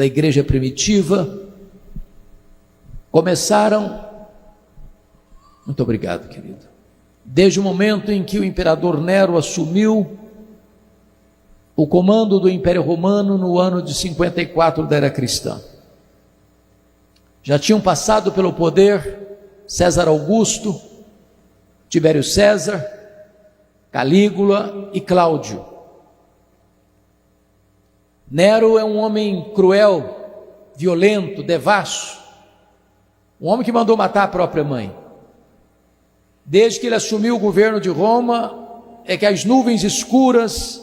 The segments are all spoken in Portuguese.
da igreja primitiva começaram, muito obrigado, querido, desde o momento em que o imperador Nero assumiu o comando do Império Romano no ano de 54 da era cristã. Já tinham passado pelo poder César Augusto, Tibério César, Calígula e Cláudio. Nero é um homem cruel, violento, devasso, um homem que mandou matar a própria mãe. Desde que ele assumiu o governo de Roma, é que as nuvens escuras,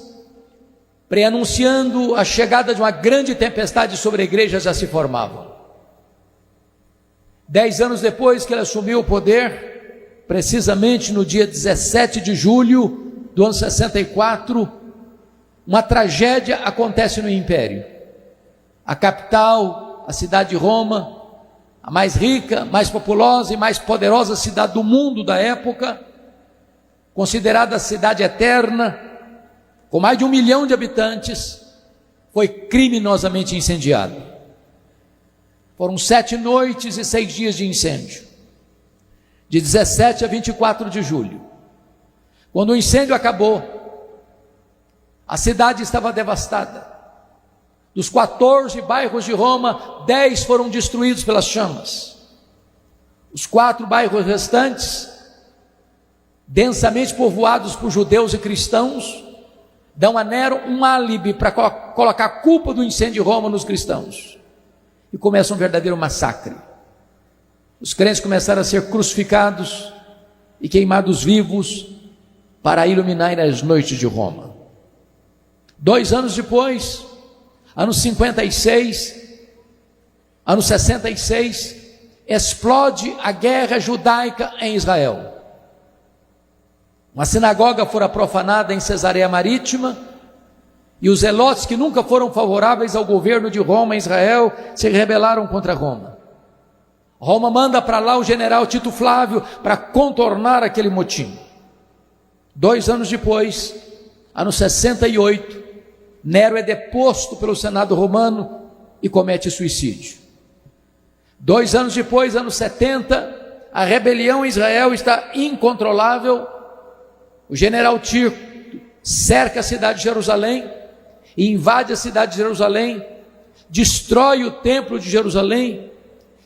preanunciando a chegada de uma grande tempestade sobre a igreja, já se formavam. 10 anos depois que ele assumiu o poder, precisamente no dia 17 de julho do ano 64, uma tragédia acontece no Império. A capital, a cidade de Roma, a mais rica, mais populosa e mais poderosa cidade do mundo da época, considerada a cidade eterna, com mais de 1 milhão de habitantes, foi criminosamente incendiada. Foram 7 noites e 6 dias de incêndio, de 17 a 24 de julho. Quando o incêndio acabou, a cidade estava devastada. Dos 14 bairros de Roma, 10 foram destruídos pelas chamas. Os 4 bairros restantes, densamente povoados por judeus e cristãos, dão a Nero um álibi para colocar a culpa do incêndio de Roma nos cristãos. E começa um verdadeiro massacre. Os crentes começaram a ser crucificados e queimados vivos para iluminar as noites de Roma. 2 anos depois, ano 56, ano 66, explode a guerra judaica em Israel. Uma sinagoga fora profanada em Cesareia Marítima, e os zelotes que nunca foram favoráveis ao governo de Roma em Israel se rebelaram contra Roma. Roma manda para lá o general Tito Flávio para contornar aquele motim. 2 anos depois, ano 68, Nero é deposto pelo Senado romano e comete suicídio. 2 anos depois, ano 70, a rebelião em Israel está incontrolável. O general Tito cerca a cidade de Jerusalém e invade a cidade de Jerusalém, destrói o templo de Jerusalém,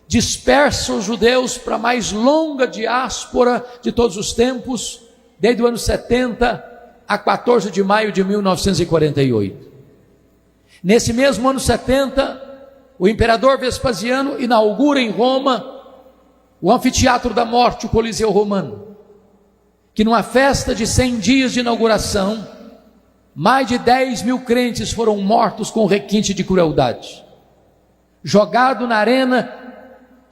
dispersa os judeus para a mais longa diáspora de todos os tempos, desde o ano 70 a 14 de maio de 1948. Nesse mesmo ano 70, o imperador Vespasiano inaugura em Roma o anfiteatro da morte, o Coliseu Romano, que numa festa de 100 dias de inauguração, mais de 10 mil crentes foram mortos com requinte de crueldade, jogado na arena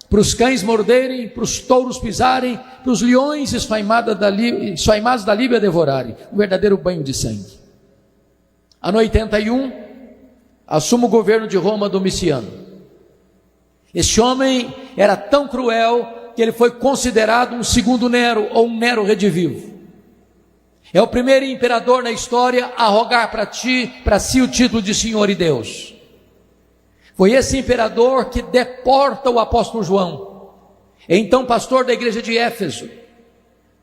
para os cães morderem, para os touros pisarem, para os leões esfaimados da Líbia devorarem, um verdadeiro banho de sangue. Ano 81, assume o governo de Roma Domiciano. Este homem era tão cruel que ele foi considerado um segundo Nero, ou um Nero redivivo. É o primeiro imperador na história a rogar para si o título de Senhor e Deus. Foi esse imperador que deporta o apóstolo João, então pastor da igreja de Éfeso,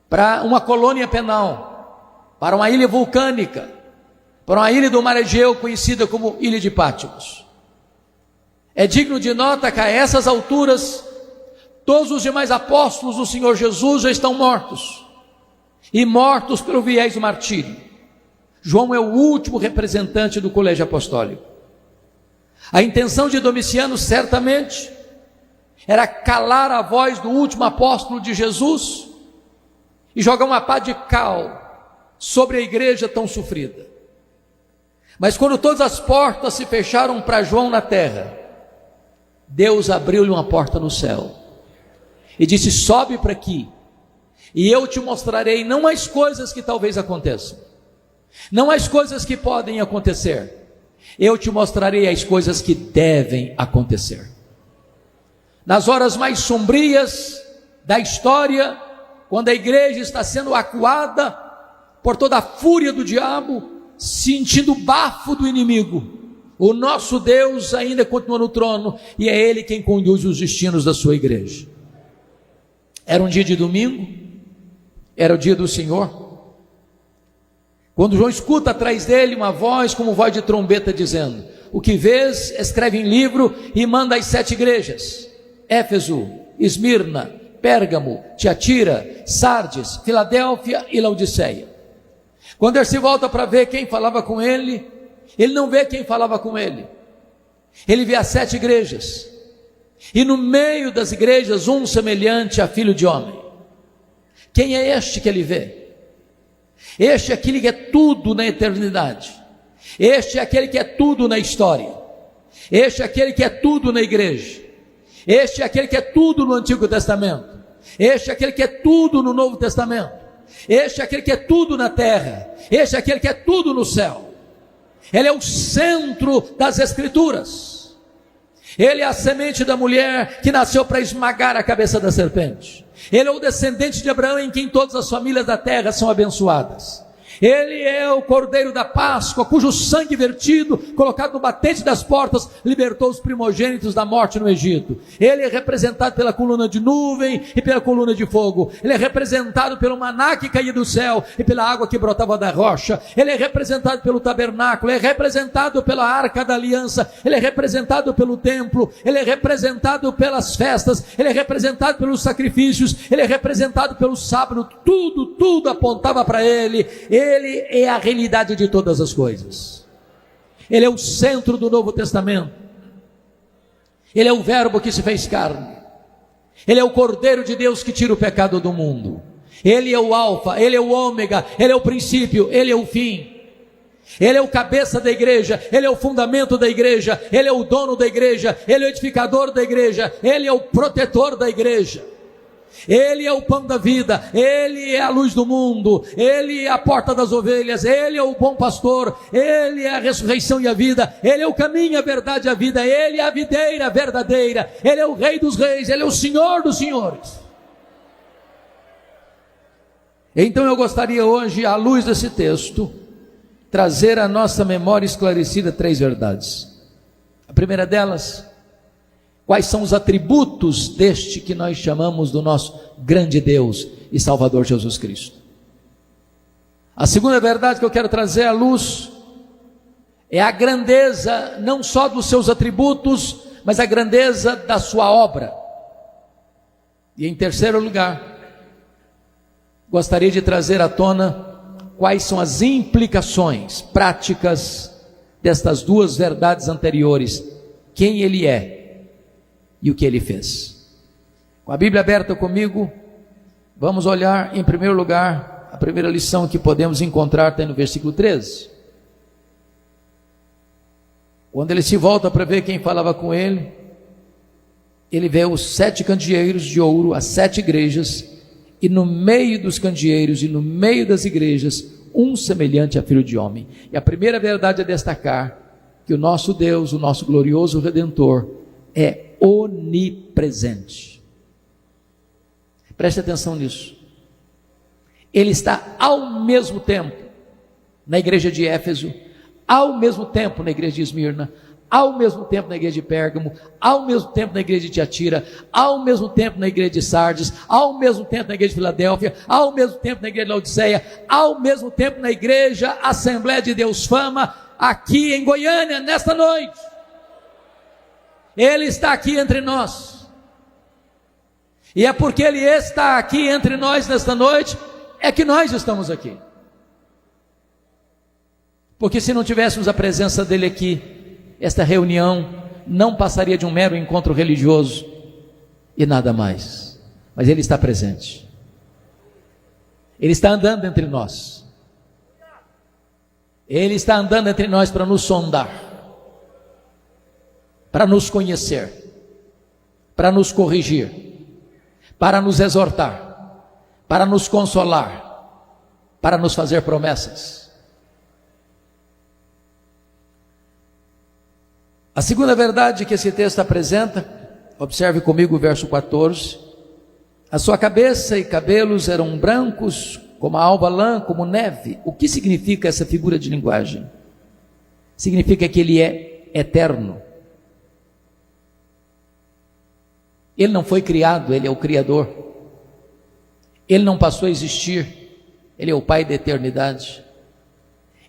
para uma colônia penal, para uma ilha vulcânica, para uma ilha do mar Egeu conhecida como Ilha de Patmos. É digno de nota que a essas alturas, todos os demais apóstolos do Senhor Jesus já estão mortos, e mortos pelo viés do martírio. João é o último representante do colégio apostólico. A intenção de Domiciano certamente era calar a voz do último apóstolo de Jesus e jogar uma pá de cal sobre a igreja tão sofrida. Mas quando todas as portas se fecharam para João na terra, Deus abriu-lhe uma porta no céu e disse: sobe para aqui, e eu te mostrarei não as coisas que talvez aconteçam, não as coisas que podem acontecer, eu te mostrarei as coisas que devem acontecer. Nas horas mais sombrias da história, quando a igreja está sendo acuada por toda a fúria do diabo, sentindo o bafo do inimigo, O nosso Deus ainda continua no trono e é Ele quem conduz os destinos da sua igreja. Era um dia de domingo, era o dia do Senhor. Quando João escuta atrás dele uma voz como voz de trombeta dizendo: o que vês, escreve em livro e manda às 7 igrejas: Éfeso, Esmirna, Pérgamo, Tiatira, Sardes, Filadélfia e Laodiceia. Quando ele se volta para ver quem falava com ele, ele não vê quem falava com ele. Ele vê as 7 igrejas. E no meio das igrejas, um semelhante a filho de homem. Quem é este que ele vê? Este é aquele que é tudo na eternidade. Este é aquele que é tudo na história. Este é aquele que é tudo na igreja. Este é aquele que é tudo no Antigo Testamento. Este é aquele que é tudo no Novo Testamento. Este é aquele que é tudo na terra. Este é aquele que é tudo no céu. Ele é o centro das Escrituras. Ele é a semente da mulher que nasceu para esmagar a cabeça da serpente. Ele é o descendente de Abraão em quem todas as famílias da terra são abençoadas. Ele é o Cordeiro da Páscoa, cujo sangue vertido, colocado no batente das portas, libertou os primogênitos da morte no Egito. Ele é representado pela coluna de nuvem e pela coluna de fogo. Ele é representado pelo maná que caía do céu e pela água que brotava da rocha. Ele é representado pelo tabernáculo, ele é representado pela arca da aliança, ele é representado pelo templo, ele é representado pelas festas, ele é representado pelos sacrifícios, ele é representado pelo sábado. Tudo apontava para ele. Ele é a realidade de todas as coisas. Ele é o centro do Novo Testamento. Ele é o verbo que se fez carne. Ele é o Cordeiro de Deus que tira o pecado do mundo. Ele é o alfa, ele é o ômega, ele é o princípio, ele é o fim. Ele é o cabeça da igreja, ele é o fundamento da igreja, ele é o dono da igreja, ele é o edificador da igreja, ele é o protetor da igreja. Ele é o pão da vida, Ele é a luz do mundo, Ele é a porta das ovelhas, Ele é o bom pastor, Ele é a ressurreição e a vida, Ele é o caminho, a verdade e a vida, Ele é a videira verdadeira, Ele é o Rei dos reis, Ele é o Senhor dos senhores. Então eu gostaria hoje, à luz desse texto, trazer à nossa memória esclarecida 3 verdades. A primeira delas: quais são os atributos deste que nós chamamos do nosso grande Deus e Salvador Jesus Cristo? A segunda verdade que eu quero trazer à luz é a grandeza não só dos seus atributos, mas a grandeza da sua obra. E em terceiro lugar, gostaria de trazer à tona quais são as implicações práticas destas 2 verdades anteriores: quem Ele é e o que Ele fez. Com a Bíblia aberta comigo, vamos olhar em primeiro lugar, a primeira lição que podemos encontrar está no versículo 13. Quando ele se volta para ver quem falava com ele, ele vê os 7 candeeiros de ouro, as 7 igrejas, e no meio dos candeeiros e no meio das igrejas, um semelhante a filho de homem. E a primeira verdade a destacar, que o nosso Deus, o nosso glorioso Redentor, é onipresente. Preste atenção nisso. Ele está ao mesmo tempo na igreja de Éfeso, ao mesmo tempo na igreja de Esmirna, ao mesmo tempo na igreja de Pérgamo, ao mesmo tempo na igreja de Tiatira, ao mesmo tempo na igreja de Sardes, ao mesmo tempo na igreja de Filadélfia, ao mesmo tempo na igreja de Laodiceia, ao mesmo tempo na igreja Assembleia de Deus Fama, aqui em Goiânia, nesta noite. Ele está aqui entre nós, e é porque Ele está aqui entre nós nesta noite, é que nós estamos aqui. Porque se não tivéssemos a presença dEle aqui, esta reunião não passaria de um mero encontro religioso e nada mais. Mas Ele está presente, Ele está andando entre nós, Ele está andando entre nós para nos sondar, para nos conhecer, para nos corrigir, para nos exortar, para nos consolar, para nos fazer promessas. A segunda verdade que esse texto apresenta, observe comigo o verso 14: a sua cabeça e cabelos eram brancos como a alva lã, como neve. O que significa essa figura de linguagem? Significa que Ele é eterno. Ele não foi criado, ele é o Criador. Ele não passou a existir, ele é o Pai da eternidade.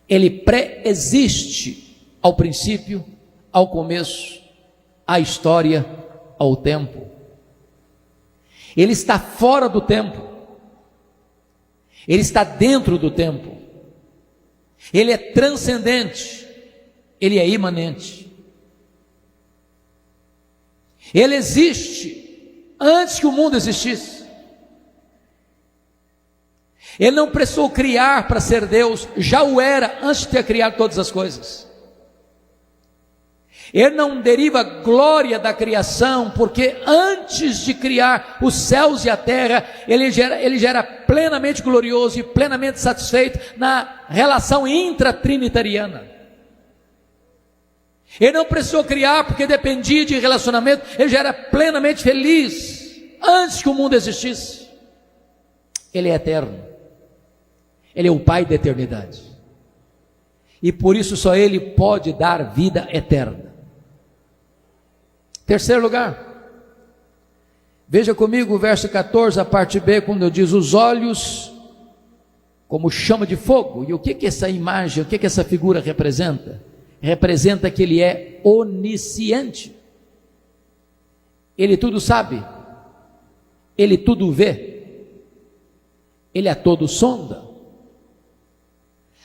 Ele pré-existe ao princípio, ao começo, à história, ao tempo. Ele está fora do tempo. Ele está dentro do tempo. Ele é transcendente. Ele é imanente. Ele existe antes que o mundo existisse. Ele não precisou criar para ser Deus, já o era antes de ter criado todas as coisas. Ele não deriva glória da criação, porque antes de criar os céus e a terra, ele já era plenamente glorioso e plenamente satisfeito na relação intratrinitariana. Ele não precisou criar porque dependia de relacionamento, ele já era plenamente feliz antes que o mundo existisse. Ele é eterno, ele é o Pai da eternidade, e por isso só ele pode dar vida eterna. Terceiro lugar, veja comigo o verso 14, a parte B, quando diz: os olhos como chama de fogo. E o que essa imagem, o que essa figura representa? Representa que ele é onisciente. Ele tudo sabe, ele tudo vê, ele a todo sonda.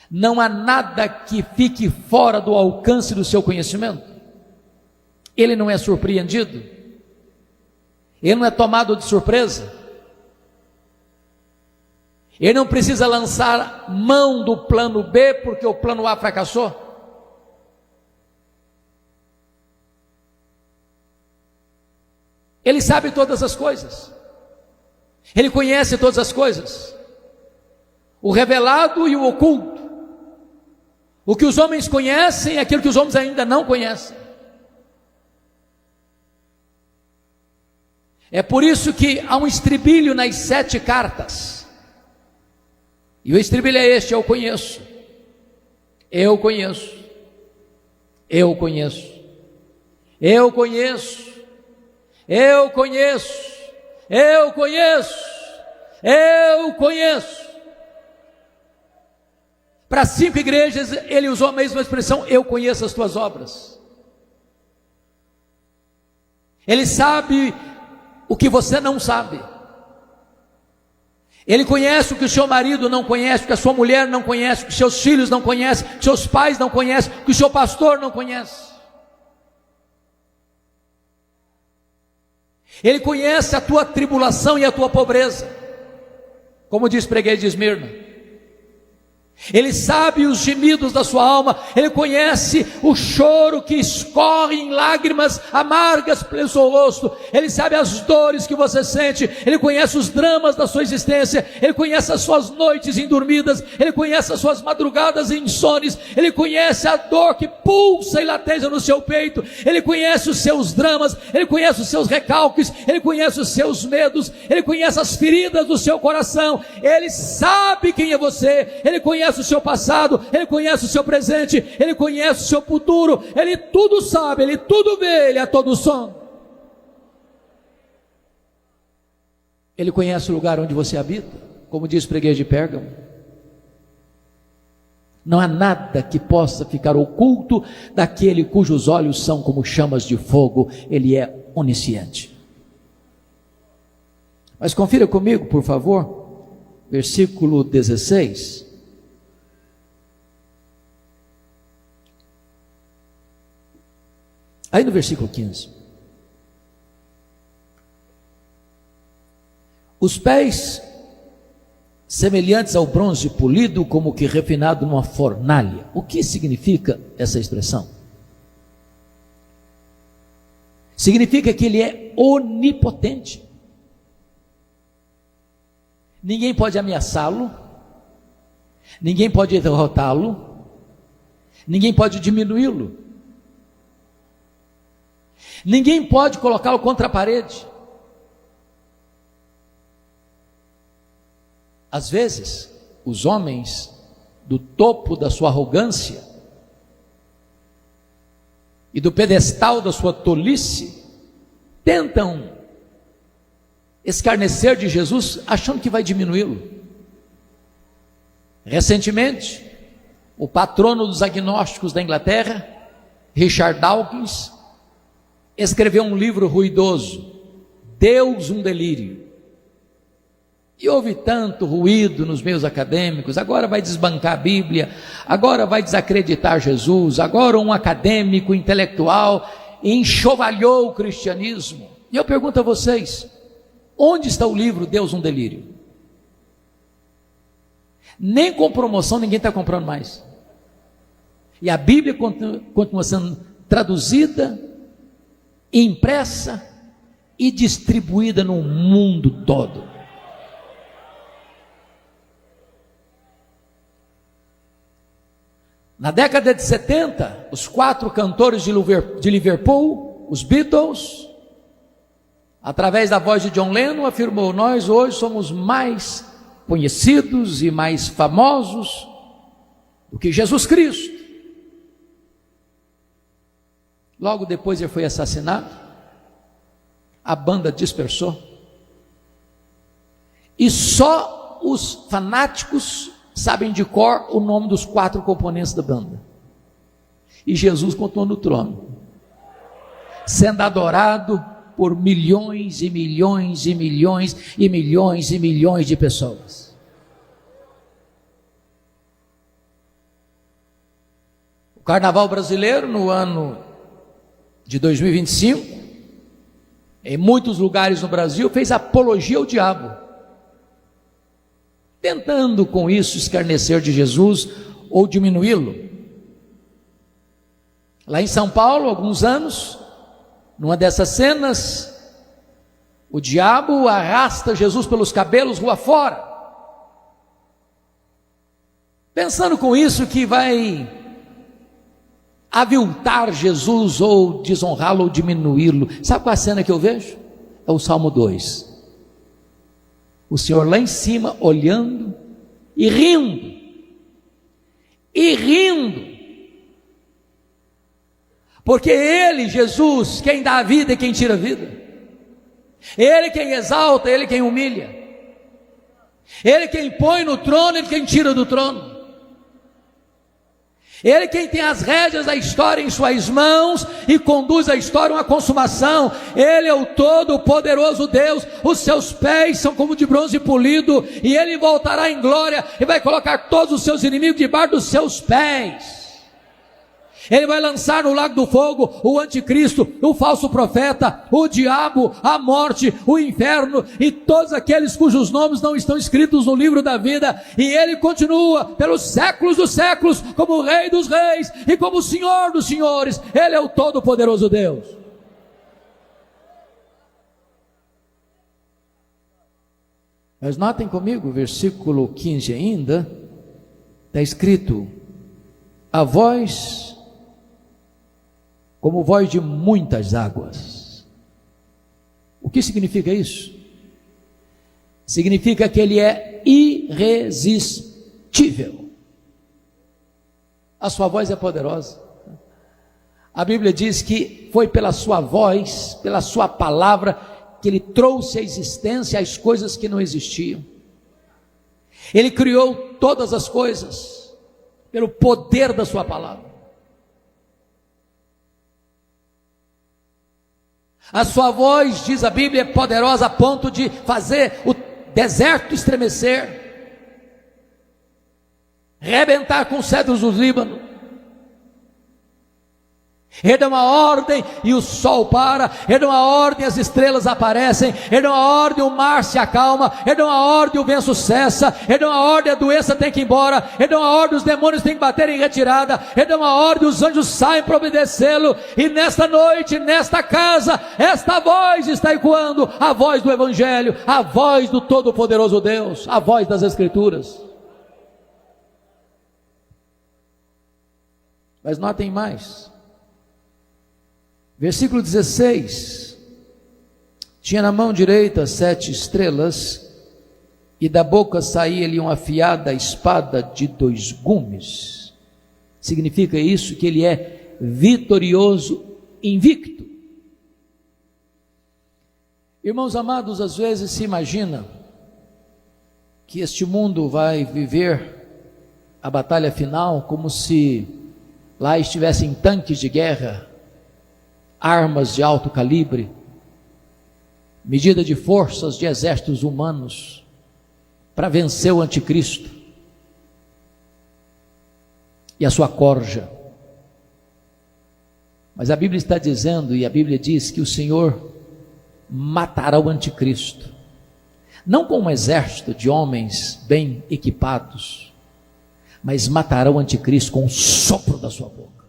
Não há nada que fique fora do alcance do seu conhecimento. Ele não é surpreendido, ele não é tomado de surpresa, ele não precisa lançar mão do plano B porque o plano A fracassou. Ele sabe todas as coisas, ele conhece todas as coisas, o revelado e o oculto, o que os homens conhecem e aquilo que os homens ainda não conhecem. É por isso que há um estribilho nas 7 cartas, e o estribilho é este: eu conheço, eu conheço, eu conheço, eu conheço, eu conheço, eu conheço, eu conheço. Para 5 igrejas ele usou a mesma expressão: eu conheço as tuas obras. Ele sabe o que você não sabe. Ele conhece o que o seu marido não conhece, o que a sua mulher não conhece, o que seus filhos não conhecem, o que seus pais não conhecem, o que o seu pastor não conhece. Ele conhece a tua tribulação e a tua pobreza, como diz Preguei de Esmirna. Ele sabe os gemidos da sua alma, ele conhece o choro que escorre em lágrimas amargas pelo seu rosto, ele sabe as dores que você sente, ele conhece os dramas da sua existência, ele conhece as suas noites indormidas, ele conhece as suas madrugadas insones, ele conhece a dor que pulsa e lateja no seu peito, ele conhece os seus dramas, ele conhece os seus recalques, ele conhece os seus medos, ele conhece as feridas do seu coração, ele sabe quem é você, ele conhece o seu passado, ele conhece o seu presente, ele conhece o seu futuro, ele tudo sabe, ele tudo vê, ele é todo som. Ele conhece o lugar onde você habita, como diz Preguei de Pérgamo. Não há nada que possa ficar oculto daquele cujos olhos são como chamas de fogo. Ele é onisciente. Mas confira comigo, por favor, versículo 16. Aí no versículo 15, os pés semelhantes ao bronze polido, como que refinado numa fornalha. O que significa essa expressão? Significa que ele é onipotente. Ninguém pode ameaçá-lo, ninguém pode derrotá-lo, ninguém pode diminuí-lo. Ninguém pode colocá-lo contra a parede. Às vezes, os homens do topo da sua arrogância e do pedestal da sua tolice, tentam escarnecer de Jesus, achando que vai diminuí-lo. Recentemente, o patrono dos agnósticos da Inglaterra, Richard Dawkins, escreveu um livro ruidoso, Deus, um delírio. E houve tanto ruído nos meios acadêmicos, agora vai desbancar a Bíblia, agora vai desacreditar Jesus, agora um acadêmico intelectual enxovalhou o cristianismo. E eu pergunto a vocês, onde está o livro Deus, um delírio? Nem com promoção ninguém está comprando mais. E a Bíblia continua sendo traduzida, impressa e distribuída no mundo todo. Na década de 70, os 4 cantores de Liverpool, os Beatles, através da voz de John Lennon, afirmou: nós hoje somos mais conhecidos e mais famosos do que Jesus Cristo. Logo depois ele foi assassinado, a banda dispersou, e só os fanáticos sabem de cor o nome dos 4 componentes da banda. E Jesus continuou no trono, sendo adorado por milhões e milhões e milhões e milhões e milhões de pessoas. O carnaval brasileiro, no ano de 2025, em muitos lugares no Brasil, fez apologia ao diabo, tentando com isso escarnecer de Jesus ou diminuí-lo. Lá em São Paulo, há alguns anos, numa dessas cenas, o diabo arrasta Jesus pelos cabelos rua fora, pensando com isso que vai aviltar Jesus ou desonrá-lo ou diminuí-lo. Sabe qual é a cena que eu vejo? É o Salmo 2. O Senhor lá em cima, olhando e rindo, porque Ele, Jesus, quem dá a vida e quem tira a vida, Ele quem exalta, Ele quem humilha, Ele quem põe no trono, Ele quem tira do trono, Ele quem tem as rédeas da história em suas mãos e conduz a história a uma consumação. Ele é o todo-poderoso Deus, os seus pés são como de bronze polido, e Ele voltará em glória e vai colocar todos os seus inimigos debaixo dos seus pés. Ele vai lançar no lago do fogo o anticristo, o falso profeta, o diabo, a morte, o inferno e todos aqueles cujos nomes não estão escritos no livro da vida. E Ele continua pelos séculos dos séculos como o Rei dos reis e como o Senhor dos senhores. Ele é o todo-poderoso Deus. Mas notem comigo, versículo 15 ainda, está escrito: a voz como voz de muitas águas. O que significa isso? Significa que Ele é irresistível. A sua voz é poderosa. A Bíblia diz que foi pela sua voz, pela sua palavra, que Ele trouxe à existência as coisas que não existiam. Ele criou todas as coisas pelo poder da sua palavra. A sua voz, diz a Bíblia, é poderosa a ponto de fazer o deserto estremecer, rebentar com os cedros do Líbano. Ele dá uma ordem e o sol para, Ele dá uma ordem e as estrelas aparecem, Ele dá uma ordem e o mar se acalma, Ele dá uma ordem e o vento cessa, Ele dá uma ordem e a doença tem que ir embora, Ele dá uma ordem e os demônios têm que bater em retirada, Ele dá uma ordem e os anjos saem para obedecê-lo. E nesta noite, nesta casa, esta voz está ecoando, a voz do Evangelho, a voz do Todo-Poderoso Deus, a voz das Escrituras. Mas notem mais, versículo 16: tinha na mão direita 7 estrelas, e da boca saía-lhe uma afiada espada de 2 gumes. Significa isso que Ele é vitorioso, invicto. Irmãos amados, às vezes se imagina que este mundo vai viver a batalha final como se lá estivessem tanques de guerra, armas de alto calibre, medida de forças de exércitos humanos para vencer o anticristo e a sua corja. Mas a Bíblia está dizendo, e a Bíblia diz que o Senhor matará o anticristo, não com um exército de homens bem equipados, mas matará o anticristo com o sopro da sua boca,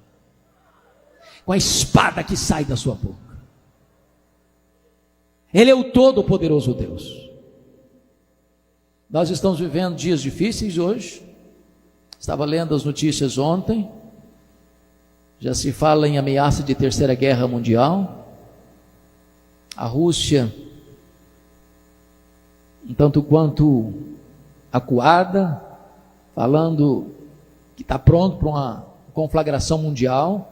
com a espada que sai da sua boca. Ele é o todo-poderoso Deus. Nós estamos vivendo dias difíceis hoje. Estava lendo as notícias ontem, já se fala em ameaça de terceira guerra mundial. A Rússia, um tanto quanto acuada, falando que está pronto para uma conflagração mundial.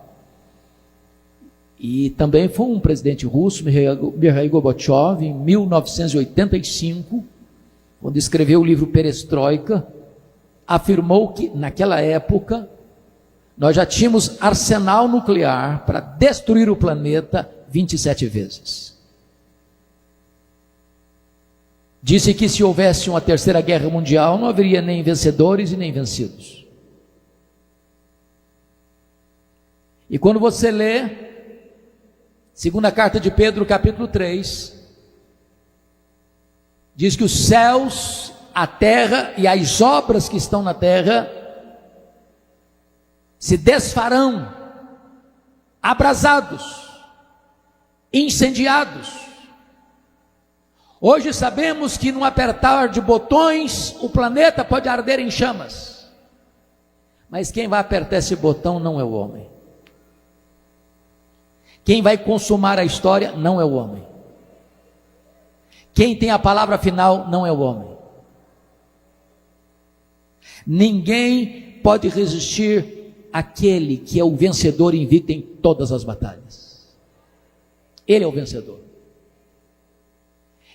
E também foi um presidente russo, Mikhail Gorbachev, em 1985, quando escreveu o livro Perestroika, afirmou que naquela época nós já tínhamos arsenal nuclear para destruir o planeta 27 vezes. Disse que se houvesse uma terceira guerra mundial, não haveria nem vencedores e nem vencidos. E quando você lê segunda carta de Pedro, capítulo 3, diz que os céus, a terra e as obras que estão na terra se desfarão, abrasados, incendiados. Hoje sabemos que num apertar de botões o planeta pode arder em chamas, mas quem vai apertar esse botão não é o homem. Quem vai consumar a história não é o homem. Quem tem a palavra final não é o homem. Ninguém pode resistir àquele que é o vencedor invicto em todas as batalhas. Ele é o vencedor.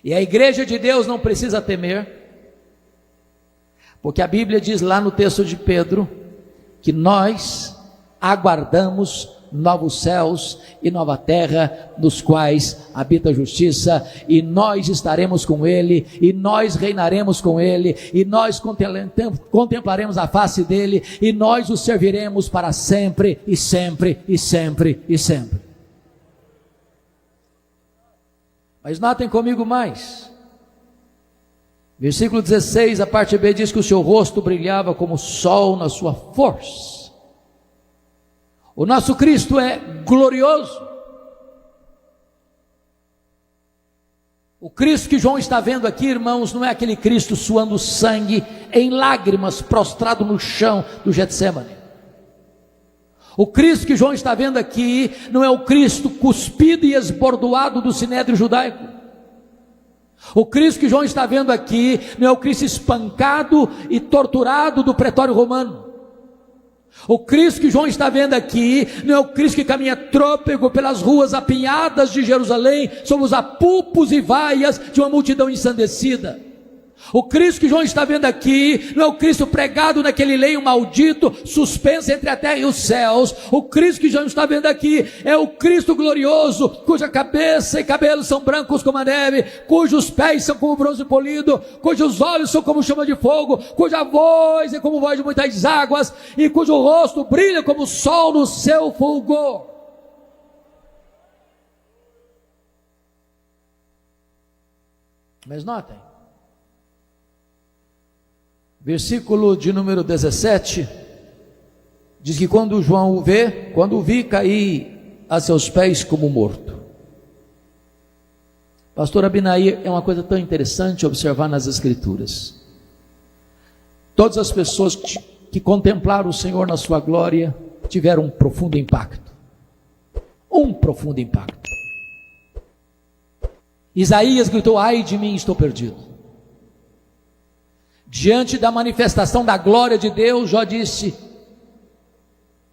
E a igreja de Deus não precisa temer, porque a Bíblia diz lá no texto de Pedro, que nós aguardamos novos céus e nova terra, nos quais habita a justiça, e nós estaremos com Ele, e nós reinaremos com Ele, e nós contemplaremos a face dEle, e nós o serviremos para sempre, e sempre, e sempre, e sempre. Mas notem comigo mais, versículo 16, a parte B diz que o seu rosto brilhava como o sol na sua força. O nosso Cristo é glorioso. O Cristo que João está vendo aqui, irmãos, não é aquele Cristo suando sangue em lágrimas, prostrado no chão do Getsêmani. O Cristo que João está vendo aqui não é o Cristo cuspido e esbordoado do sinédrio judaico. O Cristo que João está vendo aqui não é o Cristo espancado e torturado do pretório romano. O Cristo que João está vendo aqui não é o Cristo que caminha trôpego pelas ruas apinhadas de Jerusalém, sobre os apupos e vaias de uma multidão ensandecida. O Cristo que João está vendo aqui não é o Cristo pregado naquele leio maldito, suspenso entre a terra e os céus. O Cristo que João está vendo aqui é o Cristo glorioso, cuja cabeça e cabelos são brancos como a neve, cujos pés são como bronze polido, cujos olhos são como chama de fogo, cuja voz é como voz de muitas águas, e cujo rosto brilha como o sol no seu fulgor. Mas notem, versículo de número 17, diz que quando João o vê, quando o vi, caí a seus pés como morto. Pastor Abinair, é uma coisa tão interessante observar nas Escrituras. Todas as pessoas que contemplaram o Senhor na sua glória, tiveram um profundo impacto. Um profundo impacto. Isaías gritou: ai de mim, estou perdido. Diante da manifestação da glória de Deus, Jó disse: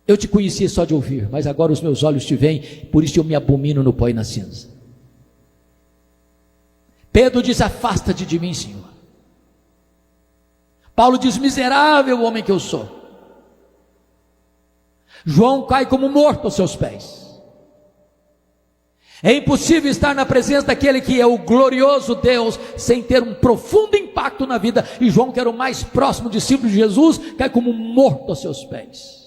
Eu te conhecia só de ouvir, mas agora os meus olhos te veem, por isso eu me abomino no pó e na cinza. Pedro diz: afasta-te de mim, Senhor. Paulo diz: miserável homem que eu sou. João cai como morto aos seus pés. É impossível estar na presença daquele que é o glorioso Deus sem ter um profundo impacto na vida. E João, que era o mais próximo discípulo de Jesus, cai como morto aos seus pés.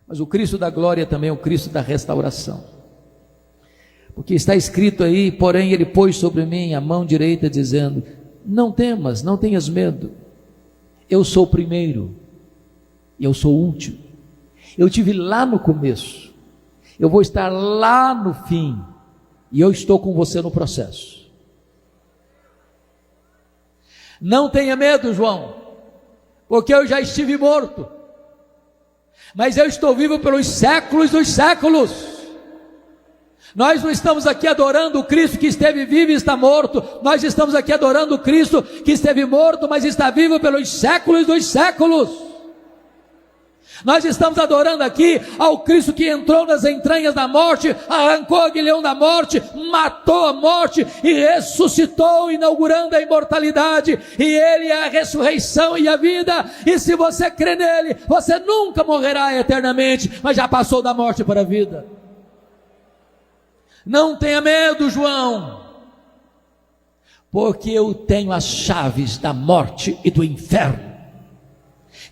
Mas o Cristo da glória também é o Cristo da restauração, porque está escrito aí: porém ele pôs sobre mim a mão direita, dizendo: não temas, não tenhas medo, eu sou o primeiro e eu sou o último. Eu tive lá no começo, eu vou estar lá no fim, e eu estou com você no processo. Não tenha medo, João, porque eu já estive morto, mas eu estou vivo pelos séculos dos séculos. Nós não estamos aqui adorando o Cristo que esteve vivo e está morto. Nós estamos aqui adorando o Cristo que esteve morto, mas está vivo pelos séculos dos séculos. Nós estamos adorando aqui ao Cristo que entrou nas entranhas da morte, arrancou o aguilhão da morte, matou a morte e ressuscitou, inaugurando a imortalidade. E Ele é a ressurreição e a vida. E se você crê nele, você nunca morrerá eternamente, mas já passou da morte para a vida. Não tenha medo, João, porque eu tenho as chaves da morte e do inferno.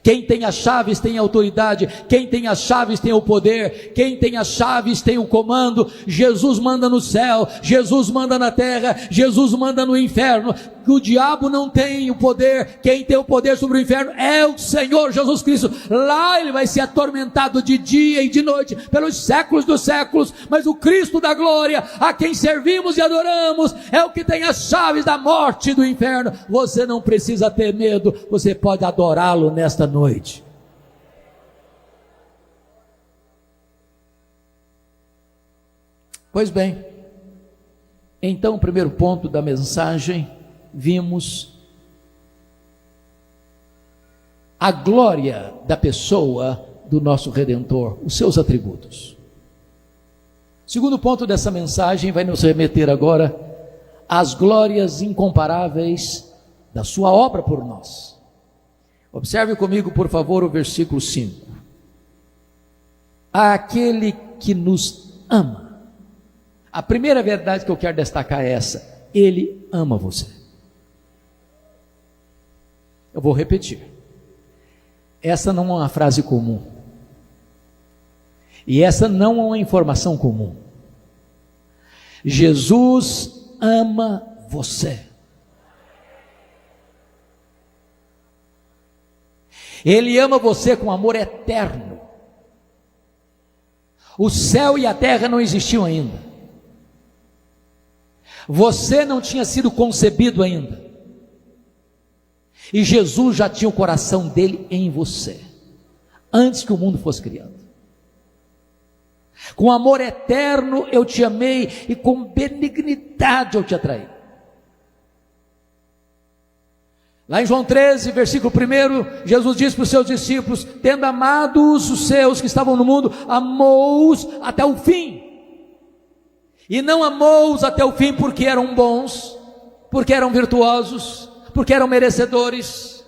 Quem tem as chaves tem a autoridade, quem tem as chaves tem o poder, quem tem as chaves tem o comando. Jesus manda no céu, Jesus manda na terra, Jesus manda no inferno. O diabo não tem o poder, quem tem o poder sobre o inferno é o Senhor Jesus Cristo. Lá ele vai ser atormentado de dia e de noite, pelos séculos dos séculos, mas o Cristo da glória, a quem servimos e adoramos, é o que tem as chaves da morte e do inferno. Você não precisa ter medo, você pode adorá-lo nesta noite. Pois bem, então o primeiro ponto da mensagem, vimos a glória da pessoa do nosso Redentor, os seus atributos. Segundo ponto dessa mensagem vai nos remeter agora às glórias incomparáveis da sua obra por nós. Observe comigo, por favor, o versículo 5. Aquele que nos ama. A primeira verdade que eu quero destacar é essa: Ele ama você. Eu vou repetir. Essa não é uma frase comum. E essa não é uma informação comum. Jesus ama você. Ele ama você com amor eterno. O céu e a terra não existiam ainda. Você não tinha sido concebido ainda. E Jesus já tinha o coração dele em você, antes que o mundo fosse criado. Com amor eterno eu te amei, e com benignidade eu te atraí. Lá em João 13, versículo 1, Jesus disse para os seus discípulos: tendo amados os seus que estavam no mundo, amou-os até o fim. E não amou-os até o fim porque eram bons, porque eram virtuosos, porque eram merecedores.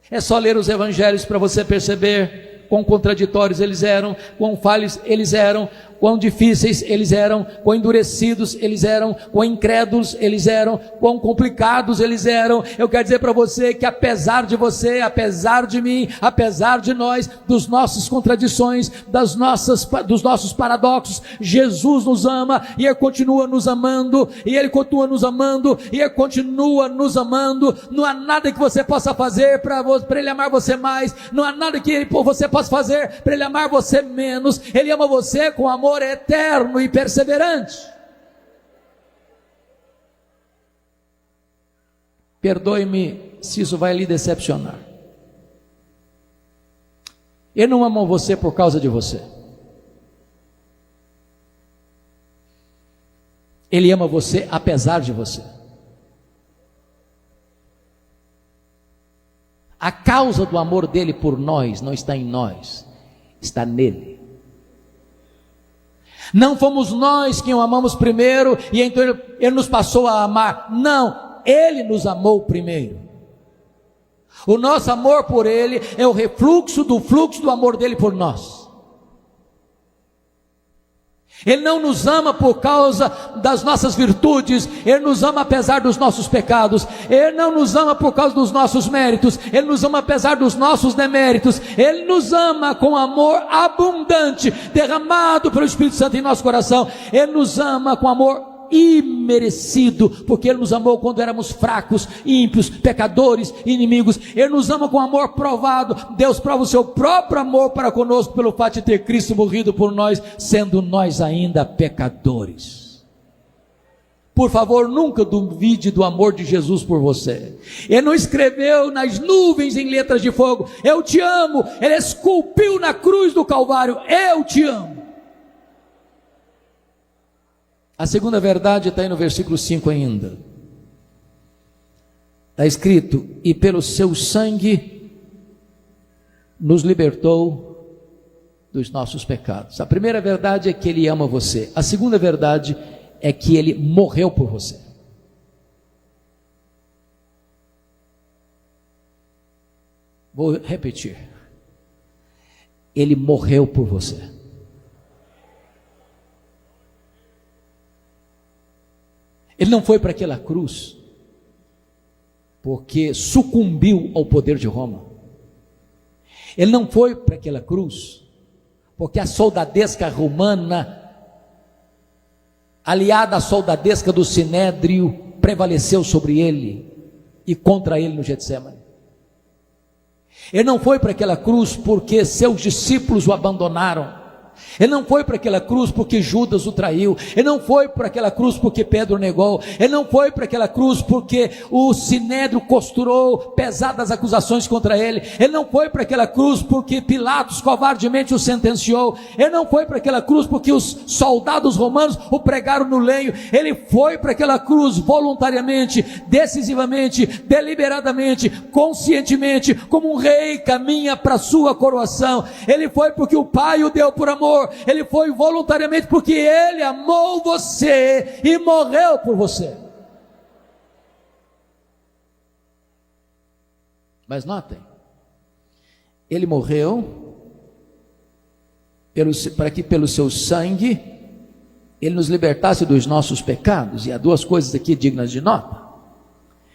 É só ler os evangelhos para você perceber quão contraditórios eles eram, quão falhos eles eram, quão difíceis eles eram, quão endurecidos eles eram, quão incrédulos eles eram, quão complicados eles eram. Eu quero dizer para você que apesar de você, apesar de mim, apesar de nós, dos nossas contradições, dos nossos paradoxos, Jesus nos ama, e Ele continua nos amando, e Ele continua nos amando, e Ele continua nos amando. Não há nada que você possa fazer para Ele amar você mais, não há nada que você possa fazer para Ele amar você menos. Ele ama você com amor eterno e perseverante. Perdoe-me se isso vai lhe decepcionar. Ele não ama você por causa de você. Ele ama você apesar de você. A causa do amor dele por nós não está em nós, está nele. Não fomos nós quem o amamos primeiro e então ele nos passou a amar. Não, ele nos amou primeiro. O nosso amor por ele é o refluxo do fluxo do amor dele por nós. Ele não nos ama por causa das nossas virtudes, Ele nos ama apesar dos nossos pecados. Ele não nos ama por causa dos nossos méritos, Ele nos ama apesar dos nossos deméritos. Ele nos ama com amor abundante, derramado pelo Espírito Santo em nosso coração. Ele nos ama com amor imerecido, porque Ele nos amou quando éramos fracos, ímpios, pecadores, inimigos. Ele nos ama com amor provado. Deus prova o seu próprio amor para conosco pelo fato de ter Cristo morrido por nós, sendo nós ainda pecadores. Por favor, nunca duvide do amor de Jesus por você. Ele não escreveu nas nuvens em letras de fogo: eu te amo. Ele esculpiu na cruz do Calvário: eu te amo. A segunda verdade está aí no versículo 5 ainda. Está escrito: e pelo seu sangue nos libertou dos nossos pecados. A primeira verdade é que Ele ama você. A segunda verdade é que Ele morreu por você. Vou repetir. Ele morreu por você. Ele não foi para aquela cruz porque sucumbiu ao poder de Roma. Ele não foi para aquela cruz porque a soldadesca romana, aliada à soldadesca do Sinédrio, prevaleceu sobre ele e contra ele no Getsemane. Ele não foi para aquela cruz porque seus discípulos o abandonaram. Ele não foi para aquela cruz porque Judas o traiu. Ele não foi para aquela cruz porque Pedro negou. Ele não foi para aquela cruz porque o Sinédrio costurou pesadas acusações contra ele. Ele não foi para aquela cruz porque Pilatos covardemente o sentenciou. Ele não foi para aquela cruz porque os soldados romanos o pregaram no lenho. Ele foi para aquela cruz voluntariamente, decisivamente, deliberadamente, conscientemente, como um rei caminha para a sua coroação. Ele foi porque o Pai o deu por amor. Ele foi voluntariamente porque Ele amou você e morreu por você. Mas notem, Ele morreu para que pelo seu sangue Ele nos libertasse dos nossos pecados. E há duas coisas aqui dignas de nota.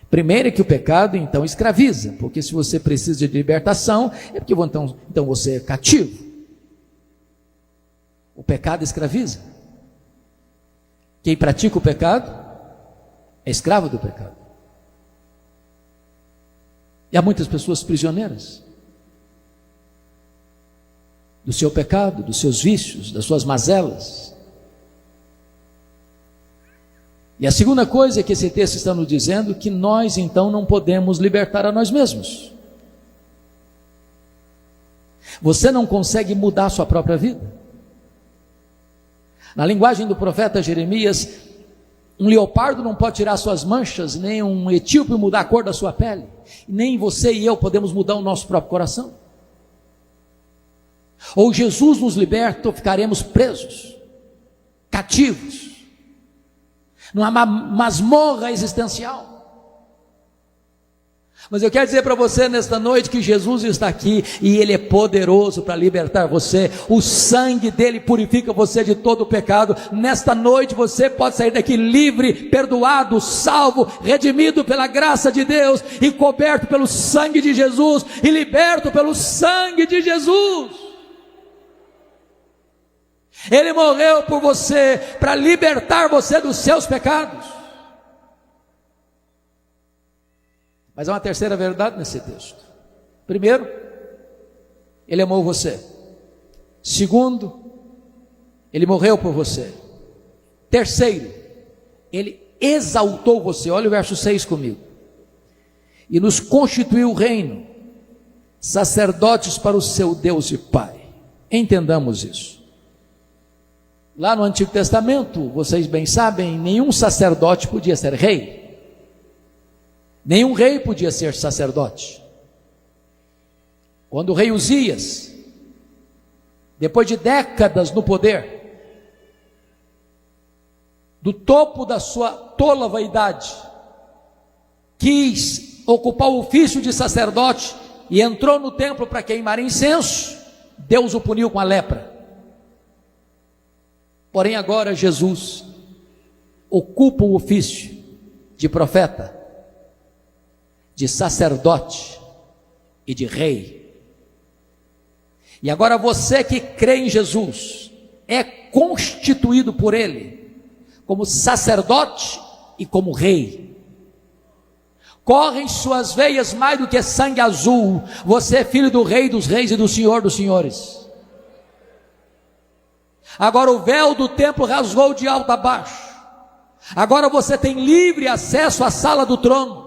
Primeiro é que o pecado então escraviza, porque se você precisa de libertação, é porque então você é cativo. O pecado escraviza. Quem pratica o pecado é escravo do pecado. E há muitas pessoas prisioneiras do seu pecado, dos seus vícios, das suas mazelas. E a segunda coisa que esse texto está nos dizendo, que nós então não podemos libertar a nós mesmos. Você não consegue mudar a sua própria vida. Na linguagem do profeta Jeremias, um leopardo não pode tirar suas manchas, nem um etíope mudar a cor da sua pele, nem você e eu podemos mudar o nosso próprio coração. Ou Jesus nos liberta, ou ficaremos presos, cativos, numa masmorra existencial. Mas eu quero dizer para você nesta noite que Jesus está aqui e Ele é poderoso para libertar você. O sangue dele purifica você de todo o pecado. Nesta noite você pode sair daqui livre, perdoado, salvo, redimido pela graça de Deus e coberto pelo sangue de Jesus e liberto pelo sangue de Jesus. Ele morreu por você para libertar você dos seus pecados. Mas há uma terceira verdade nesse texto. Primeiro, Ele amou você. Segundo, Ele morreu por você. Terceiro, Ele exaltou você. Olha o verso 6 comigo. E nos constituiu reino, sacerdotes para o seu Deus e Pai. Entendamos isso. Lá no Antigo Testamento, vocês bem sabem, nenhum sacerdote podia ser rei. Nenhum rei podia ser sacerdote. Quando o rei Uzias, depois de décadas no poder, do topo da sua tola vaidade, quis ocupar o ofício de sacerdote e entrou no templo para queimar incenso, Deus o puniu com a lepra. Porém agora Jesus ocupa o ofício de profeta, de sacerdote e de rei. E agora você que crê em Jesus é constituído por Ele como sacerdote e como rei. Corre em suas veias mais do que sangue azul. Você é filho do Rei dos Reis e do Senhor dos Senhores. Agora o véu do templo rasgou de alto a baixo. Agora você tem livre acesso à sala do trono.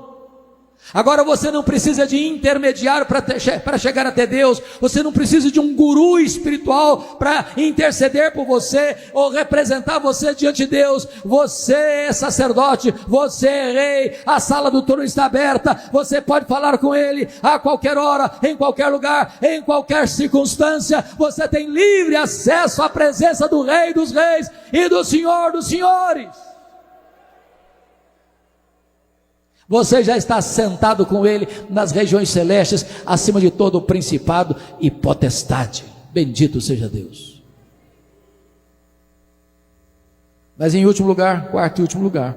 Agora você não precisa de intermediário para chegar até Deus. Você não precisa de um guru espiritual para interceder por você ou representar você diante de Deus. Você é sacerdote, você é rei. A sala do trono está aberta. Você pode falar com Ele a qualquer hora, em qualquer lugar, em qualquer circunstância. Você tem livre acesso à presença do Rei dos Reis e do Senhor dos Senhores. Você já está sentado com Ele nas regiões celestes, acima de todo o principado e potestade. Bendito seja Deus. Mas em último lugar, quarto e último lugar,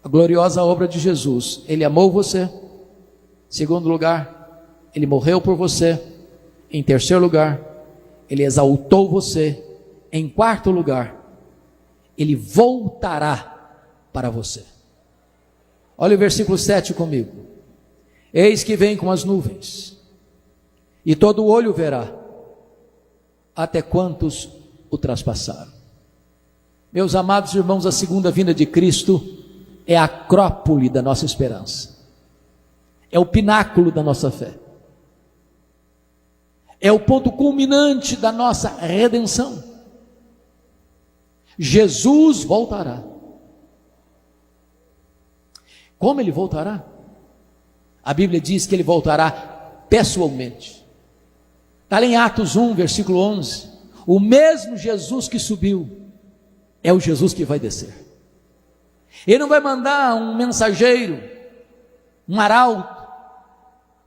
a gloriosa obra de Jesus. Ele amou você. Segundo lugar, Ele morreu por você. Em terceiro lugar, Ele exaltou você. Em quarto lugar, Ele voltará para você. Olha o versículo 7 comigo. Eis que vem com as nuvens, e todo olho verá, até quantos o traspassaram. Meus amados irmãos, a segunda vinda de Cristo é a acrópole da nossa esperança, é o pináculo da nossa fé, é o ponto culminante da nossa redenção. Jesus voltará. Como Ele voltará? A Bíblia diz que Ele voltará pessoalmente. Está lá em Atos 1, versículo 11. O mesmo Jesus que subiu é o Jesus que vai descer. Ele não vai mandar um mensageiro, um arauto,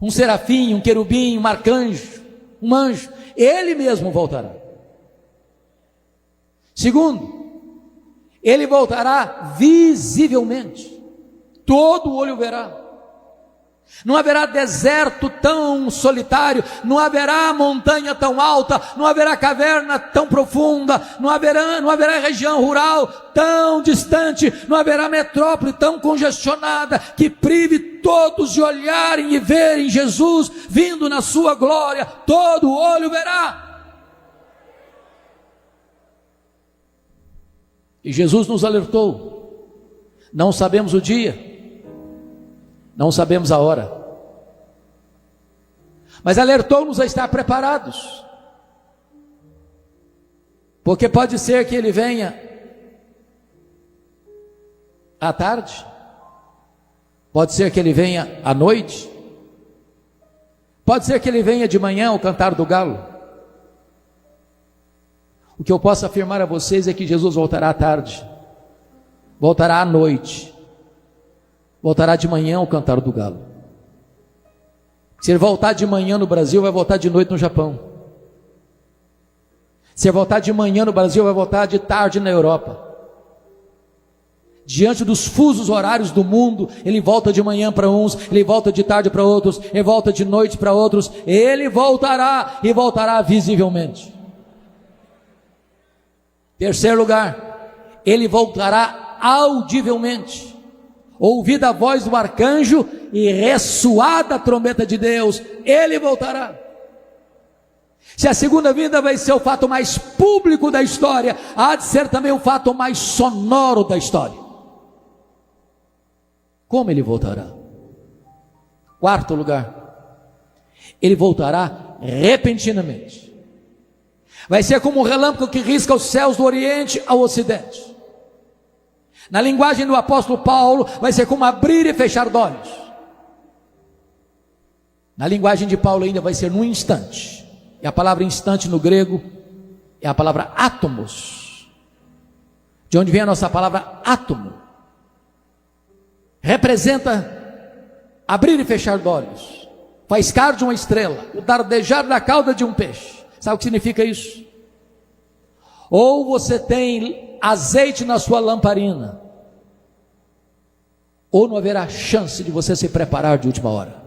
um serafim, um querubim, um arcanjo, um anjo. Ele mesmo voltará. Segundo, Ele voltará visivelmente. Todo olho verá. Não haverá deserto tão solitário, não haverá montanha tão alta, não haverá caverna tão profunda, não haverá região rural tão distante, não haverá metrópole tão congestionada que prive todos de olharem e verem Jesus vindo na sua glória. Todo olho verá. E Jesus nos alertou. Não sabemos o dia, não sabemos a hora, mas alertou-nos a estar preparados, porque pode ser que Ele venha à tarde, pode ser que Ele venha à noite, pode ser que Ele venha de manhã ao cantar do galo. O que eu posso afirmar a vocês é que Jesus voltará à tarde, voltará à noite, voltará de manhã ao cantar do galo. Se Ele voltar de manhã no Brasil, vai voltar de noite no Japão. Se Ele voltar de manhã no Brasil, vai voltar de tarde na Europa. Diante dos fusos horários do mundo, Ele volta de manhã para uns, Ele volta de tarde para outros, Ele volta de noite para outros. Ele voltará, e voltará visivelmente. Terceiro lugar, Ele voltará audivelmente. Ouvida a voz do arcanjo e ressoada a trombeta de Deus, Ele voltará. Se a segunda vinda vai ser o fato mais público da história, há de ser também o fato mais sonoro da história. Como Ele voltará? Quarto lugar, Ele voltará repentinamente. Vai ser como um relâmpago que risca os céus do Oriente ao Ocidente. Na linguagem do apóstolo Paulo, vai ser como abrir e fechar de olhos. Na linguagem de Paulo ainda vai ser num instante. E a palavra instante no grego é a palavra átomos, de onde vem a nossa palavra átomo. Representa abrir e fechar de olhos, faiscar de uma estrela, o dardejar da cauda de um peixe. Sabe o que significa isso? Ou você tem azeite na sua lamparina, ou não haverá chance de você se preparar de última hora.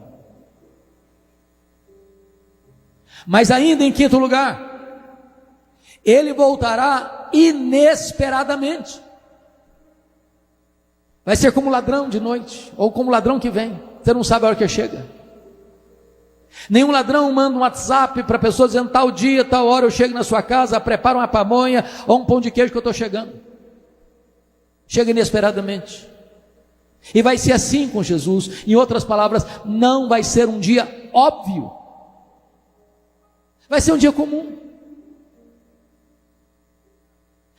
Mas ainda em quinto lugar, ele voltará inesperadamente. Vai ser como ladrão de noite, ou como ladrão que vem, você não sabe a hora que chega. Nenhum ladrão manda um WhatsApp para a pessoa dizendo: tal dia, tal hora eu chego na sua casa, prepara uma pamonha ou um pão de queijo que eu estou chegando. Chega inesperadamente. E vai ser assim com Jesus. Em outras palavras, não vai ser um dia óbvio, vai ser um dia comum.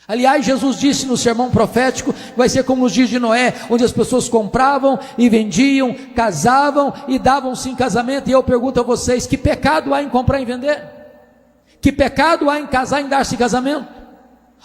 Aliás, Jesus disse no sermão profético que vai ser como nos dias de Noé, onde as pessoas compravam e vendiam, casavam e davam-se em casamento. E eu pergunto a vocês: que pecado há em comprar e vender? Que pecado há em casar e dar-se em casamento?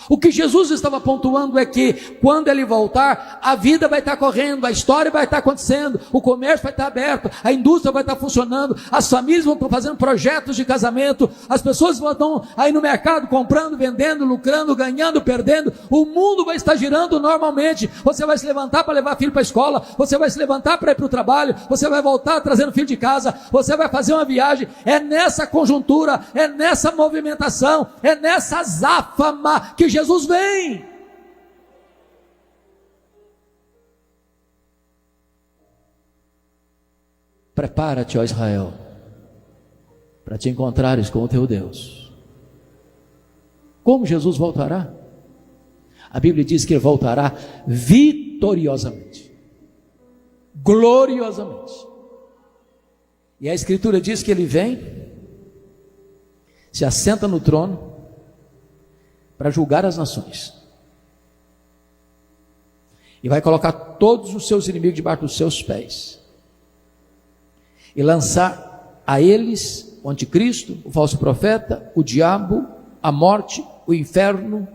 O que Jesus estava pontuando é que quando ele voltar, a vida vai estar correndo, a história vai estar acontecendo, o comércio vai estar aberto, a indústria vai estar funcionando, as famílias vão estar fazendo projetos de casamento, as pessoas vão estar aí no mercado comprando, vendendo, lucrando, ganhando, perdendo, o mundo vai estar girando normalmente. Você vai se levantar para levar filho para a escola, você vai se levantar para ir para o trabalho, você vai voltar trazendo filho de casa, você vai fazer uma viagem. É nessa conjuntura, é nessa movimentação, é nessa azáfama que Jesus vem. Prepara-te, ó Israel, para te encontrares com o teu Deus. Como Jesus voltará? A Bíblia diz que ele voltará vitoriosamente, gloriosamente. E a Escritura diz que ele vem, se assenta no trono para julgar as nações, e vai colocar todos os seus inimigos debaixo dos seus pés, e lançar a eles o anticristo, o falso profeta, o diabo, a morte, o inferno,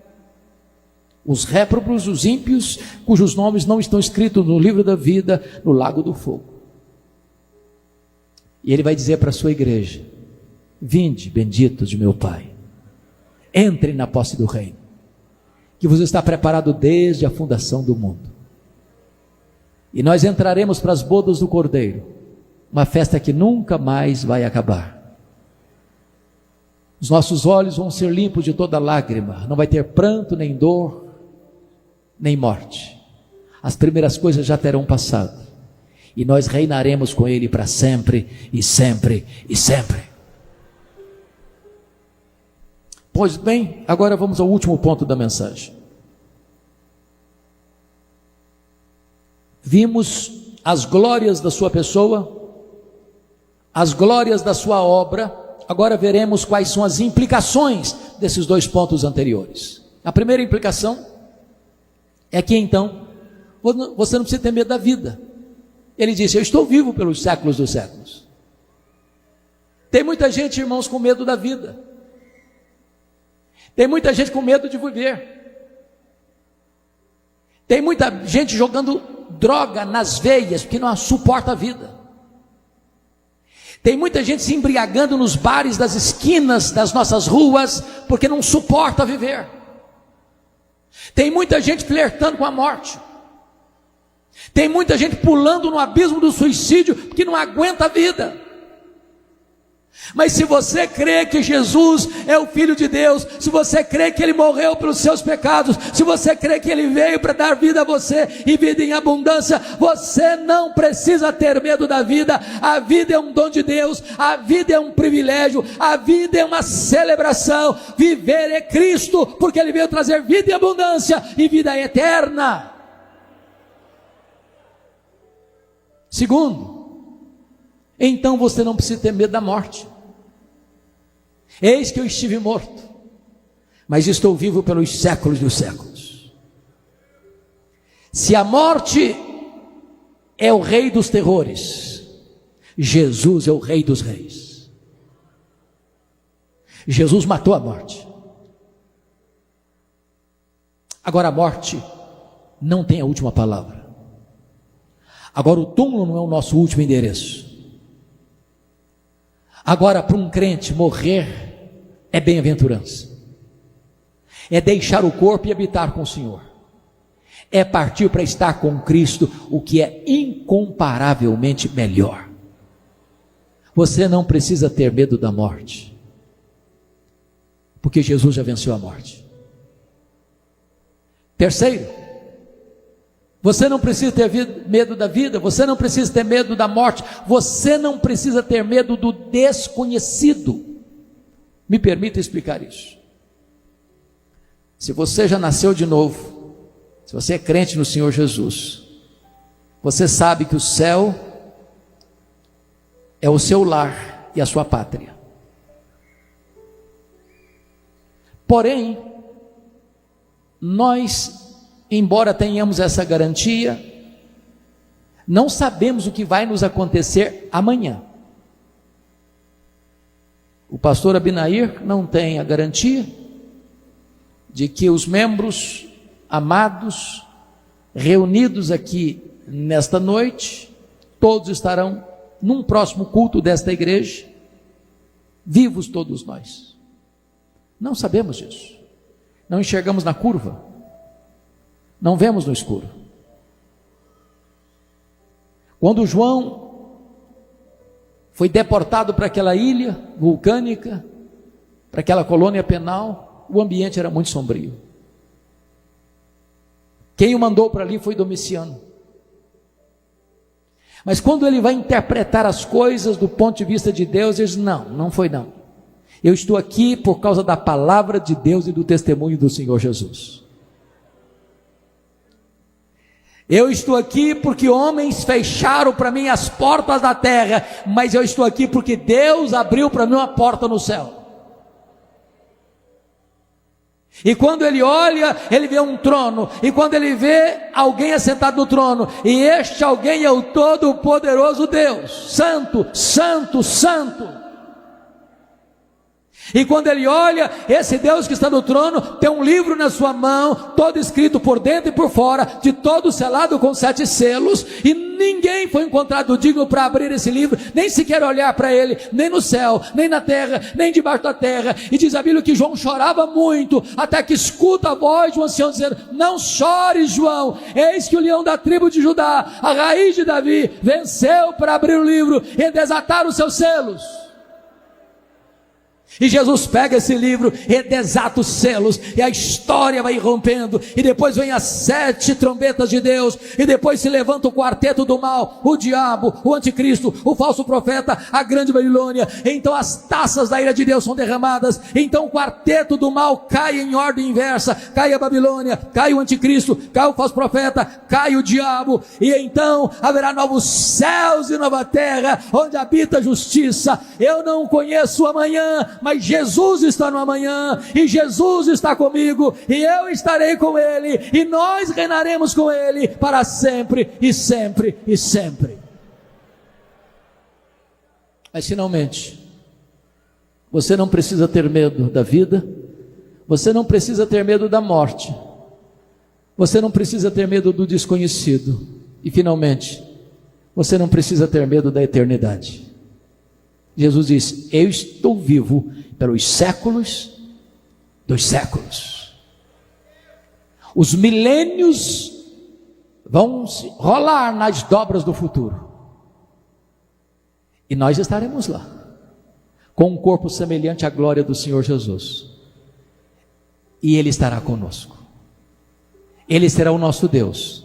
os réprobos, os ímpios, cujos nomes não estão escritos no livro da vida, no lago do fogo. E ele vai dizer para a sua igreja: vinde, benditos de meu Pai, entre na posse do reino, que vos está preparado desde a fundação do mundo. E nós entraremos para as bodas do Cordeiro, uma festa que nunca mais vai acabar. Os nossos olhos vão ser limpos de toda lágrima, não vai ter pranto, nem dor, nem morte. As primeiras coisas já terão passado, e nós reinaremos com Ele para sempre, e sempre, e sempre. Pois bem, agora vamos ao último ponto da mensagem. Vimos as glórias da sua pessoa, as glórias da sua obra. Agora veremos quais são as implicações desses dois pontos anteriores. A primeira implicação é que então você não precisa ter medo da vida. Ele disse: eu estou vivo pelos séculos dos séculos. Tem muita gente, irmãos, com medo da vida. Tem muita gente com medo de viver. Tem muita gente jogando droga nas veias porque não suporta a vida. Tem muita gente se embriagando nos bares das esquinas das nossas ruas porque não suporta viver. Tem muita gente flertando com a morte. Tem muita gente pulando no abismo do suicídio porque não aguenta a vida. Mas se você crê que Jesus é o Filho de Deus, se você crê que Ele morreu pelos seus pecados, se você crê que Ele veio para dar vida a você e vida em abundância, você não precisa ter medo da vida. A vida é um dom de Deus, a vida é um privilégio, a vida é uma celebração. Viver é Cristo, porque Ele veio trazer vida em abundância e vida eterna. Segundo, então você não precisa ter medo da morte. Eis que eu estive morto, mas estou vivo pelos séculos dos séculos. Se a morte é o rei dos terrores, Jesus é o Rei dos Reis. Jesus matou a morte. Agora a morte não tem a última palavra. Agora o túmulo não é o nosso último endereço. Agora, para um crente, morrer é bem-aventurança. É deixar o corpo e habitar com o Senhor. É partir para estar com Cristo, o que é incomparavelmente melhor. Você não precisa ter medo da morte, porque Jesus já venceu a morte. Terceiro, você não precisa ter medo da vida, você não precisa ter medo da morte, você não precisa ter medo do desconhecido. Me permita explicar isso. Se você já nasceu de novo, se você é crente no Senhor Jesus, você sabe que o céu é o seu lar e a sua pátria. Porém, nós, embora tenhamos essa garantia, não sabemos o que vai nos acontecer amanhã. O pastor Abinair não tem a garantia de que os membros amados, reunidos aqui nesta noite, todos estarão num próximo culto desta igreja, vivos todos nós. Não sabemos disso, não enxergamos na curva, não vemos no escuro. Quando João foi deportado para aquela ilha vulcânica, para aquela colônia penal, o ambiente era muito sombrio. Quem o mandou para ali foi Domiciano. Mas quando ele vai interpretar as coisas do ponto de vista de Deus, ele diz: não foi não. Eu estou aqui por causa da palavra de Deus e do testemunho do Senhor Jesus. Eu estou aqui porque homens fecharam para mim as portas da terra, mas eu estou aqui porque Deus abriu para mim uma porta no céu. E quando ele olha, ele vê um trono, e quando ele vê alguém assentado no trono, e este alguém é o Todo-Poderoso Deus, Santo, Santo, Santo. E quando ele olha, esse Deus que está no trono tem um livro na sua mão, todo escrito por dentro e por fora, de todo selado com 7 selos, e ninguém foi encontrado digno para abrir esse livro, nem sequer olhar para ele, nem no céu, nem na terra, nem debaixo da terra. E diz a Bíblia que João chorava muito, até que escuta a voz de um ancião dizendo: não chores, João, eis que o leão da tribo de Judá, a raiz de Davi, venceu para abrir o livro e desatar os seus selos. E Jesus pega esse livro e desata os selos, e a história vai rompendo, e depois vem as 7 trombetas de Deus, e depois se levanta o quarteto do mal, o diabo, o anticristo, o falso profeta, a grande Babilônia. Então as taças da ira de Deus são derramadas, então o quarteto do mal cai em ordem inversa, cai a Babilônia, cai o anticristo, cai o falso profeta, cai o diabo, e então haverá novos céus e nova terra, onde habita a justiça. Eu não conheço o amanhã, mas Jesus está no amanhã, e Jesus está comigo, e eu estarei com Ele, e nós reinaremos com Ele para sempre, e sempre, e sempre. Mas finalmente, você não precisa ter medo da vida, você não precisa ter medo da morte, você não precisa ter medo do desconhecido, e finalmente, você não precisa ter medo da eternidade. Jesus diz: eu estou vivo pelos séculos dos séculos. Os milênios vão se rolar nas dobras do futuro, e nós estaremos lá, com um corpo semelhante à glória do Senhor Jesus, e Ele estará conosco. Ele será o nosso Deus,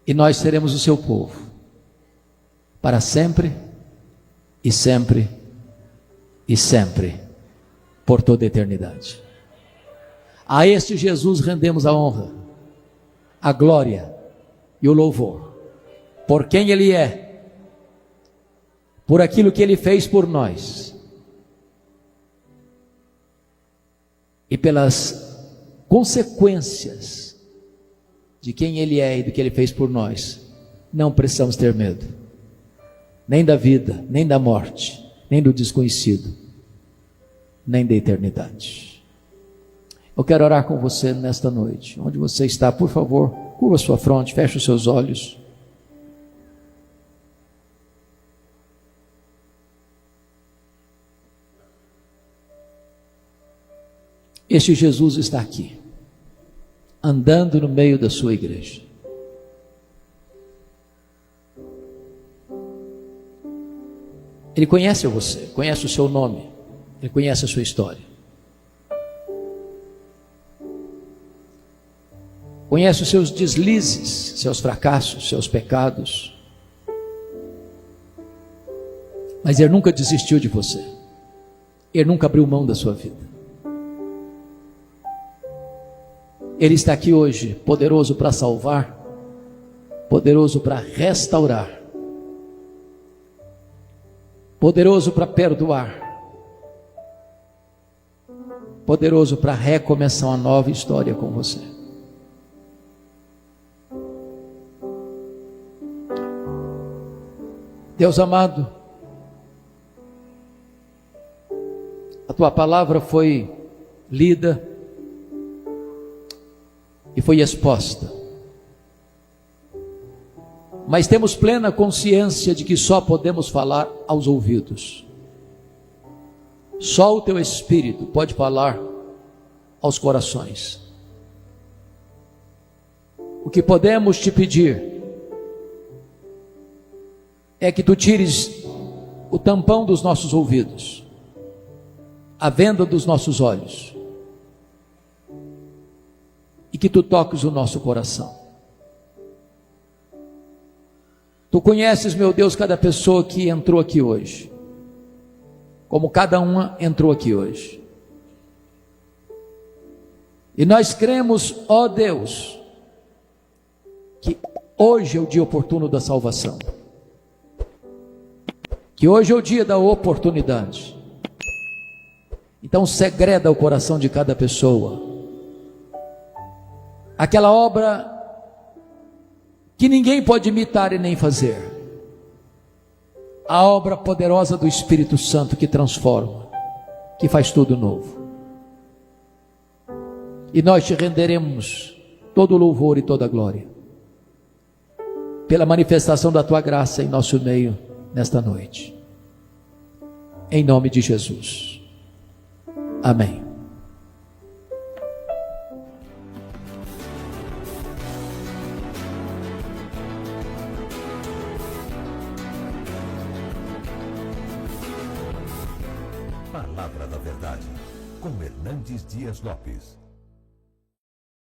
e nós seremos o seu povo, para sempre, e sempre, e sempre, por toda a eternidade. A este Jesus rendemos a honra, a glória e o louvor, por quem Ele é, por aquilo que Ele fez por nós, e pelas consequências de quem Ele é e do que Ele fez por nós. Não precisamos ter medo. nem da vida, nem da morte, nem do desconhecido, nem da eternidade. Eu quero orar com você nesta noite. Onde você está, por favor, curva sua fronte, feche os seus olhos. Este Jesus está aqui, andando no meio da sua igreja. Ele conhece você, conhece o seu nome, Ele conhece a sua história. Conhece os seus deslizes, seus fracassos, seus pecados. Mas Ele nunca desistiu de você. Ele nunca abriu mão da sua vida. Ele está aqui hoje, poderoso para salvar, poderoso para restaurar, poderoso para perdoar, poderoso para recomeçar uma nova história com você. Deus amado, a tua palavra foi lida e foi exposta, mas temos plena consciência de que só podemos falar aos ouvidos. Só o teu Espírito pode falar aos corações. O que podemos te pedir é que tu tires o tampão dos nossos ouvidos, a venda dos nossos olhos, e que tu toques o nosso coração. Tu conheces, meu Deus, cada pessoa que entrou aqui hoje, como cada uma entrou aqui hoje. E nós cremos, ó Deus, que hoje é o dia oportuno da salvação, que hoje é o dia da oportunidade. Então segreda o coração de cada pessoa aquela obra que ninguém pode imitar e nem fazer, a obra poderosa do Espírito Santo que transforma, que faz tudo novo. E nós te renderemos todo o louvor e toda a glória pela manifestação da tua graça em nosso meio nesta noite, em nome de Jesus, amém. Palavra da Verdade, com Hernandes Dias Lopes.